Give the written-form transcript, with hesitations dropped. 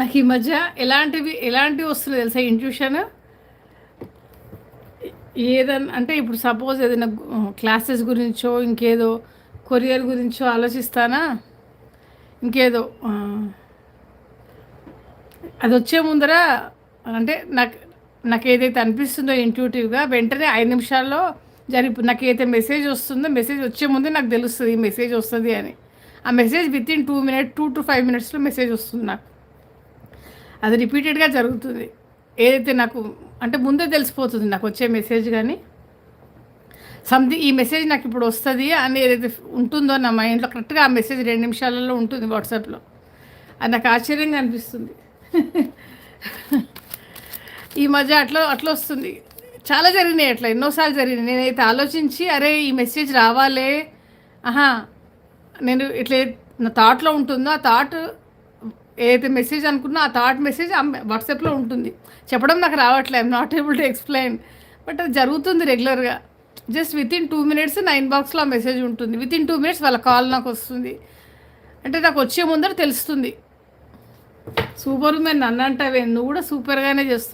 నాకు ఈ మధ్య ఎలాంటివి వస్తున్నాయి తెలుసా ఇంట్యూషన్. ఏదన్నా అంటే ఇప్పుడు సపోజ్ ఏదైనా క్లాసెస్ గురించో ఇంకేదో కొరియర్ గురించో ఆలోచిస్తానా, ఇంకేదో అది వచ్చే ముందర అంటే నాకు ఏదైతే అనిపిస్తుందో ఇంట్యూటివ్గా వెంటనే 5 నిమిషాల్లో నాకు ఏదైతే మెసేజ్ వస్తుందో మెసేజ్ వచ్చే ముందే నాకు తెలుస్తుంది ఈ మెసేజ్ వస్తుంది అని. ఆ message with in 2 minutes 2 to 5 minutes message వస్తుంది నాకు. అది రిపీటెడ్గా జరుగుతుంది. ఏదైతే నాకు అంటే ముందే తెలిసిపోతుంది నాకు వచ్చే మెసేజ్. కానీ సంథింగ్ ఈ మెసేజ్ నాకు ఇప్పుడు వస్తుంది అని ఏదైతే ఉంటుందో నా మైండ్లో కరెక్ట్గా ఆ మెసేజ్ 2 నిమిషాలలో ఉంటుంది వాట్సాప్లో. అది నాకు ఆశ్చర్యంగా అనిపిస్తుంది. ఈ మధ్య అట్లా వస్తుంది. చాలా జరిగినాయి అట్లా, ఎన్నోసార్లు జరిగినాయి. నేనైతే ఆలోచించి అరే ఈ మెసేజ్ రావాలే, నేను ఇట్లా నా థాట్లో ఉంటుందో ఆ థాట్ ఏదైతే మెసేజ్ అనుకున్నా ఆ థాట్ మెసేజ్ వాట్సాప్లో ఉంటుంది. చెప్పడం నాకు రావట్లే, I'm not able to explain. But అది జరుగుతుంది రెగ్యులర్గా. జస్ట్ విత్ ఇన్ 2 minutes నా ఇన్బాక్స్లో ఆ మెసేజ్ ఉంటుంది. విత్ ఇన్ 2 minutes వాళ్ళ కాల్ నాకు వస్తుంది. అంటే నాకు వచ్చే ముందర తెలుస్తుంది. సూపర్ ఉమెన్ నన్ను అంటావే, నువ్వు కూడా సూపర్గానే చేస్తున్నావు.